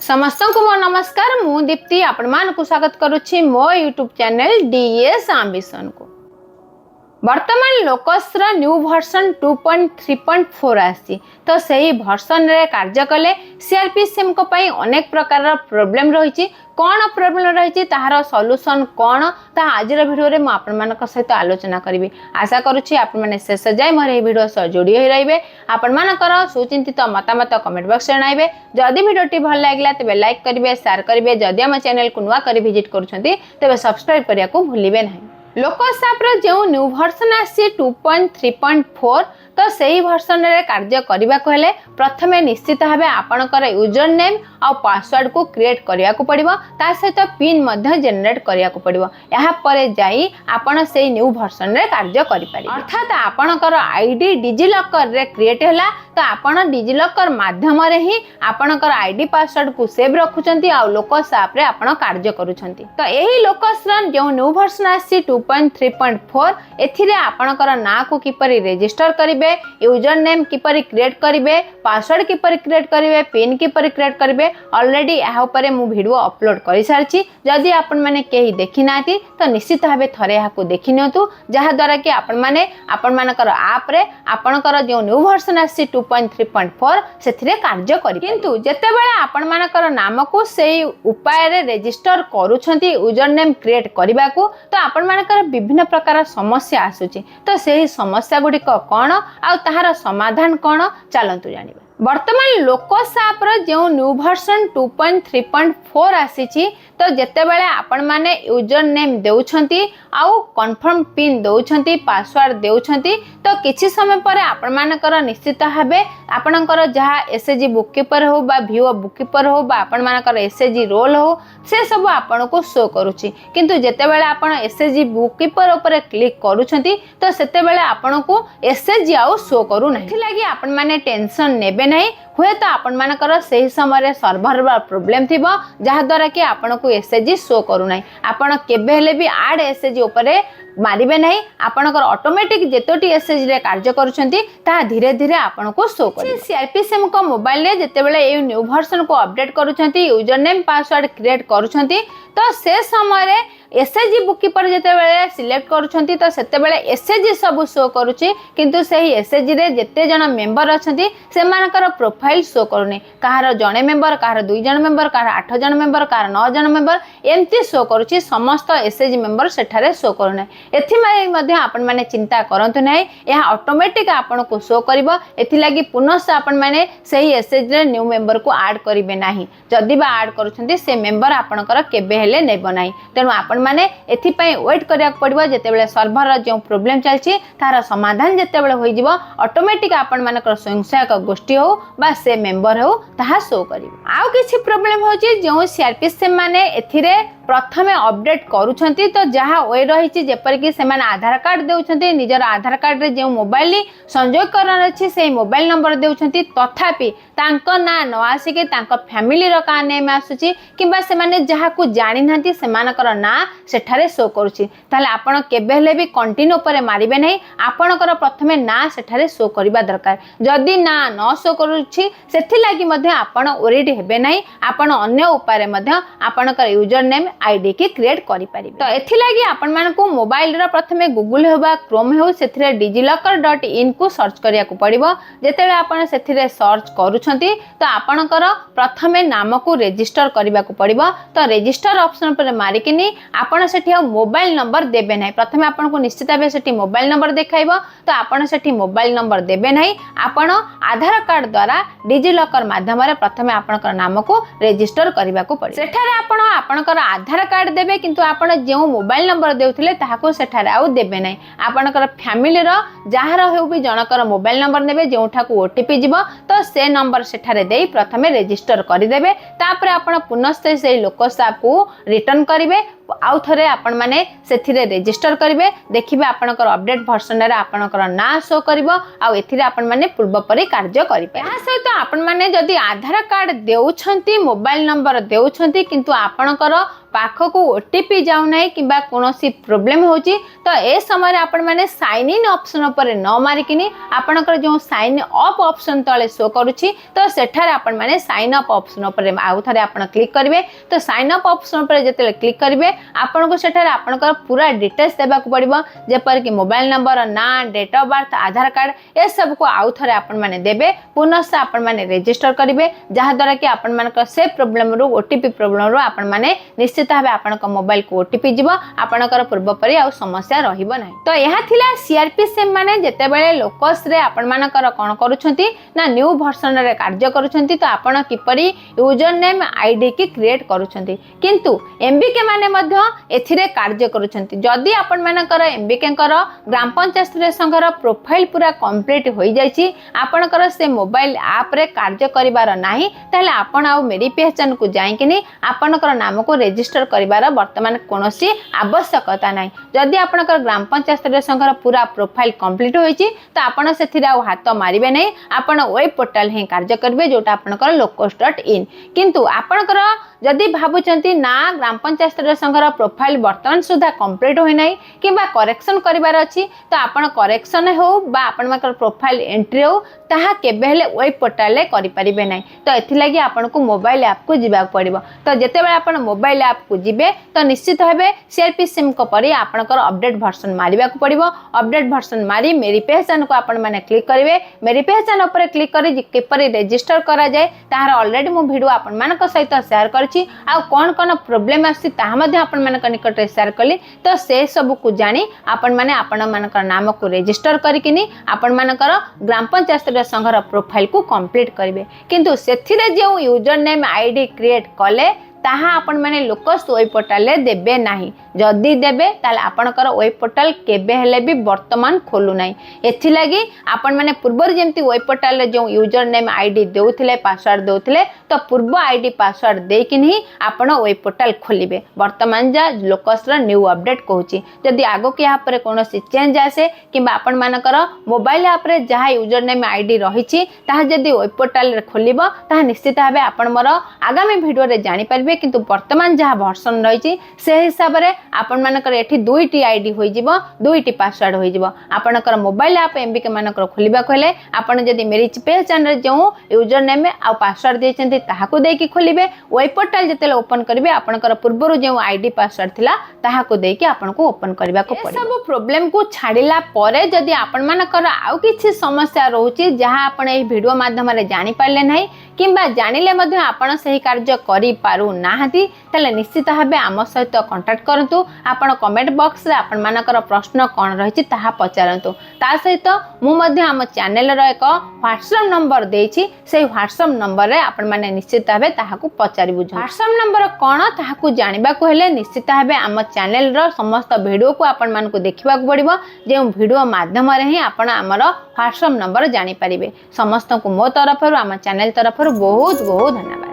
समस्त को मो नमस्कार मु दीप्ति आपण मान को स्वागत करुछि मो यूट्यूब चैनल डीएस एम्बिशन को। वर्तमान लोकस्र न्यू वर्जन 2.3.4 आसी तो सही वर्जन रे कार्य कले सीआरपी सिम को पई अनेक प्रकार प्रॉब्लम रही कौन प्रॉब्लम रही तार सॉल्यूशन कौन ता आज वीडियो रे मु आपण मानक सहित आलोचना करी। आशा करुछि आपण माने शेष जाय मोर ए वीडियो सह जोड़ी होई रहिबे। आपण मानकर सुचिंतित मतामत कमेंट बॉक्स रे जणाइबे। जदि वीडियोटी भल लागला तबे लाइक करिवे शेयर करिवे। जदि हम चैनल को नुवा करी विजिट करूछंती तबे सब्सक्राइब करिया को भूलिबे नाही। लोकसाप रो जो न्यू वर्जन आसी 2.3.4 तो सही वर्जन रे कार्य करबा को हेले प्रथमे निश्चित भाबे आपनकर यूजर नेम और पासवर्ड को क्रिएट करिया को पड़िबो। ता सहित पिन मध्ये जनरेट करिया को पड़िबो। यहा परे जाई आपण सही न्यू वर्जन रे कार्य करि पारि। अर्थात आपनकर आईडी डिजिलॉकर रे क्रिएट होला तो आपण डिजिलॉकर माध्यम रे ही आपनकर आईडी पासवर्ड को सेव रखुचंती आ लोकसाप रे आपण कार्य करूचंती। तो एही लोकसरन जो न्यू वर्जन आसी 2.3.4 एथिरे आपनकर ना को किपरि रजिस्टर करिवे, यूजर नेम किपरि क्रिएट करिवे, पासवर्ड किपरि क्रिएट करिवे, पिन किपरि क्रिएट करिवे ऑलरेडी यहा ऊपर मु वीडियो अपलोड करि सारछि। जदि आपण माने केही देखि नाती तो निश्चित भाबे थरे यहा को देखि नियंतु जहा द्वारा कि आपण माने आपण मानकर ऐप रे आपनकर जो न्यू वर्जन आसी 2.3.4 सेथिरे कार्य करि। किंतु जते बेले आपण मानकर नाम को सेही उपाय रे रजिस्टर करूछंती यूजर नेम क्रिएट करबा को तो आपण मानकर विभिन्न प्रकार समस्या आसुची। तो सेही समस्या गुडी कोन आ ताहार समाधान कोन चलंतु जानिबा। वर्तमान लोकसाप रो जो न्यू वर्जन 2.3.4 आसीची तो जते बेले आपण माने यूजर नेम देउछंती आउ कन्फर्म पिन देउछंती पासवर्ड देउछंती तो किछि समय पर आपण मानकर निश्चित भाबे आपनकर जहा एसएजी बुक कीपर हो बा व्यू बुक कीपर हो बा आपण मानकर एसएजी रोल हो से सब आपण को शो करूची। किंतु जते बेले आपण एसएजी बुक कीपर ऊपर क्लिक करूछंती तो सेते बेले आपण को एसएजी आउ शो करू नै। एथि लागि आपण माने टेंशन नेबे नै। हुए तो आपण मानकर सही समय सर्भर प्रॉब्लम थिबो जहा द्वारा कि आपण को एसएजी शो करू नै। आपण केबे हेले भी ऐड एसएजी ऊपर मारिबे नहीं। आपनकर ऑटोमेटिक जेतोटी एसएजी रे कार्य करूछंती ता धीरे धीरे आपण को शो करी। सीआरपी सिम को मोबाइल रे जेते बेले ए न्यू वर्जन को अपडेट करूछंती यूजर नेम पासवर्ड क्रिएट करूछंती तो से समय रे एसएजी बुक कीपर जेते बेले सिलेक्ट करूछंती तो सेते बेले एसएजी सब शो करूची। किंतु सही एसएजी रे जेते जण मेंबर अछंती से मानकर प्रोफाइल शो करूनी। कहार जणे मेंबर कहार 2 जण मेंबर कहार 8 जण मेंबर कहार 9 जण मेंबर एमती शो करूची। समस्त एसएजी मेंबर सेठारे शो करूने। एथि मध्ये आपण माने चिंता करंतु नै। यह ऑटोमेटिक आपण को शो करिवो। एथि लागि पुनः आपण माने सही एसएजी रे न्यू मेंबर को ऐड करिवे नाही। जदि बा ऐड करूछंती से मेंबर आपणकर केबे हेले नेबो नाही। तेनु आपण माने एथि पई वेट करिया पड़िबो। जेते बेले सर्वर रो जो प्रॉब्लम चलछि तार समाधान जेते बेले होई जिवो ऑटोमेटिक आपण मानकर स्वयंसहायक गोष्ठी हो बा से मेंबर हो ताहा शो करिवो। आउ किछि प्रॉब्लम होछि जो सीआरपी सिम माने एथिरे प्रथमे अपडेट करूछंती तो जहा ओय रहिछि जेपर कि सेमान आधार कार्ड देउछंती निजर आधार कार्ड रे जे मोबाइल संजोग करन अछि से मोबाइल नंबर देउछंती तथापि तांको ना न आसी के तांको फैमिली रो का नेम आसुची किबा सेमाने जहा को जानि नांती सेमानकर ना सेठारे शो करूची। ताले आपण केबे हेले भी कंटिन्यू पर मारिबे नै। आपणकर प्रथमे ना सेठारे शो करबा दरकार। जदि ना न शो करूची सेथि लागि मध्ये आपण ओरिड हेबे नै। आपण अन्य उपाय रे मध्ये आपणकर यूजर नेम आईडी की क्रिएट करि पारि। तो एथि लागि आपण मान को मोबाइल रा प्रथमे गूगल होबा क्रोम हो सेथिरे डिजिलॉकर.in को सर्च करिया को पड़िबो। जेतेले आपण सेथिरे सर्च करूछंती तो आपणकर प्रथमे नाम को रजिस्टर करिबा को पड़िबो। तो रजिस्टर ऑप्शन पर मारि किनी आपण सेठी मोबाइल नंबर देबे नै। प्रथमे आपण को निश्चित भाबे सेठी मोबाइल नंबर देखाइबो तो आपण सेठी मोबाइल नंबर देबे नै। आपण आधार कार्ड द्वारा डिजिलॉकर माध्यम रे प्रथमे आपणकर नाम को रजिस्टर करिबा को पड़िबो। सेठारे आपण आपणकर आधार कार्ड देबे किंतु आपण जो मोबाइल नंबर देउथिले ताहाको सेठारे आउ देबे नै। आपणकर फैमिली रो जाहार हेउ भी जनकर मोबाइल नंबर नेबे जेउठा को ओटीपी जिवो तो से नंबर सेठारे देई प्रथमे रजिस्टर करि देबे। तापर आपण पुनस्ते से लोकसाप को रिटर्न करिवे आउ थरे आपण माने सेथिरे रजिस्टर करिवे। देखिबे आपणकर अपडेट वर्जन रे आपणकर ना शो करिवो आ एथिरे आपण माने पूर्व परि कार्य करिपे। या सहित आपण माने जदि आधार कार्ड देउछंती मोबाइल नंबर देउछंती किंतु आपणकर पाखक ओटीपी जाऊना कि कौन प्रोब्लेम होची तो ए समय आपण मैंने साइन इन ऑप्शन पर न मारिकिनी आपणकर जो साइन अप ऑप्शन तले शो करुछि तो सेठार आपण मैंने साइन अप ऑप्शन पर आउ थारे आपण क्लिक करिवे तो साइन अप ऑप्शन पर जेते क्लिक करिवे आपण को सेठार आपणकर पूरा डिटेल्स देबा को पड़िबो जेपर कि मोबाइल नंबर ना date of birth Aadhaar card ए सब को आउ थारे आपण मैंने देबे पुनः आपण मैंने रजिस्टर करिवे जहा द्वारा कि आपण मानकर से प्रॉब्लम रो ओटीपी प्रॉब्लम रो आपण मैंने निश्चित भाबे आपण को मोबाइल को ओटीपी जीवो आपणकर पूर्व परि आ समस्या रहिबो नाही तो यहा थिला सीआरपी सिम माने जेते बेले लोकस रे आपण मानकर कोन करूछंती ना न्यू वर्जन रे कार्य करूछंती तो आपण किपरि यूजर नेम आईडी की क्रिएट करूछंती किंतु एमबीके माने मध्य एथिरे कार्य करूछंती जदी आपण मानकर एमबीके कर ग्राम पंचायत रे संघर प्रोफाइल पूरा कंप्लीट होई जाईची आपणकर से मोबाइल ऐप रे कार्य करिवार नाही ताले आपण आ मेरी पहचान को जाई किनी आपणकर नाम को रजिस्टर करिवार वर्तमान कोनोसी आवश्यकता नाही जदी आपणकर ग्राम पंचायत रे संघर पूरा प्रोफाइल कंप्लीट होईची तो आपण सेथिरा हाथ मारिबे नै आपण वेब पोर्टल हे कार्य करबे जोटा आपणकर locus.in किंतु आपणकर जदि भाबुचंती ना ग्राम पंचायत रे संघर प्रोफाइल वर्तमान सुधा कंप्लीट होई नै किबा करेक्शन करिवार अछि तो आपण करेक्शन हो बा आपण माकर प्रोफाइल एंट्री हो ताहा केबे हेले वेब पोर्टल ले करि परिबे नै तो एथि लागि आपण को मोबाइल ऐप को जिबा पड़िबो तो जेते बेले आपण मोबाइल ऐप को जिबे तो निश्चित भाबे सीआरपी सिम को परि आपणकर अपडेट वर्जन मारिबा को पड़िबो अपडेट वर्जन मारी मेरी पहचान को आपण माने क्लिक करिवे मेरी पहचान ऊपर क्लिक करी केपरि रजिस्टर करा जाय ताहार ऑलरेडी मो वीडियो आपण मानक सहित शेयर करछि आ कोन कोन प्रॉब्लम आसी ताहा मध्ये आपण मानक निकट शेयर कली तो से सब को जानी आपण माने आपण मानकर नाम को रजिस्टर करिकिनी आपण मानकर ग्राम पंचायत रे संघर प्रोफाइल को कंप्लीट करिवे किंतु सेथिरे जे यूजर नेम आईडी क्रिएट कले ताहा आपण माने लोकस वेब पोर्टल ले देबे नाही जदी देबे ताले आपणकर वेब पोर्टल केबे हेले भी वर्तमान खोलु नाही एथि लागि आपण माने पूर्वर जेमति वेब पोर्टल ले जो यूजर नेम आईडी देउथिले पासवर्ड देउथिले तो पूर्व आईडी पासवर्ड देकिन ही आपण वेब पोर्टल खोलिबे वर्तमान जा लोकस रा न्यू अपडेट कहूची जदी आगो के यहाँ पर कोनोसी चेंज आसे किबा आपण मानकर मोबाइल ऐप रे जहा यूजर नेम आईडी रहिची ताहा जदी वेब पोर्टल रे खोलिबो ताहा निश्चित भाबे आपण मोर आगामी वीडियो रे जानि परबे किंतु वर्तमान जहा वर्जन रहिची से हिसाब रे आपण मानकर एठी दुईटी आईडी होई जिवो दुईटी पासवर्ड होई जिवो आपनकर मोबाइल ऐप एमबीके मानकर खोलिबा कहले आपण जदी मेरी पहचान रे जो यूजर नेम आ पासवर्ड देचंती ताहा को देकी खोलिबे वेब पोर्टल जतेले ओपन करिवे आपनकर पूर्वरु जो आईडी पासवर्ड थिला ताहा को देकी आपण को ओपन करबा को पड़े सब प्रॉब्लम को छाडिला परे जदी आपण मानकर आउ किछि समस्या रहउची जहा आपण ए वीडियो माध्यम रे जानि पारले नाही किंबा जानिले मध्ये आपण सही कार्य करि पारु नाहती तले निश्चित भाबे आम सहित कांटेक्ट करंतु आपण कमेंट बॉक्स रे आपण मानकर प्रश्न कोन रहिछि ताहा पचारंतु ता सहित मु मध्ये आम चैनल रो एक व्हाट्सएप नंबर देछि से व्हाट्सएप नंबर रे आपण माने निश्चित भाबे ताहा को पचारि बुझ व्हाट्सएप नंबर कोन ताहा को जानिबा को हेले निश्चित भाबे आम चैनल रो समस्त वीडियो को आपण मान को देखिबा को पड़िबो जे वीडियो माध्यम रे ही आपण हमर व्हाट्सएप नंबर जानि परिबे समस्त को मो तरफ आम चैनल तरफ बहुत बहुत धन्यवाद।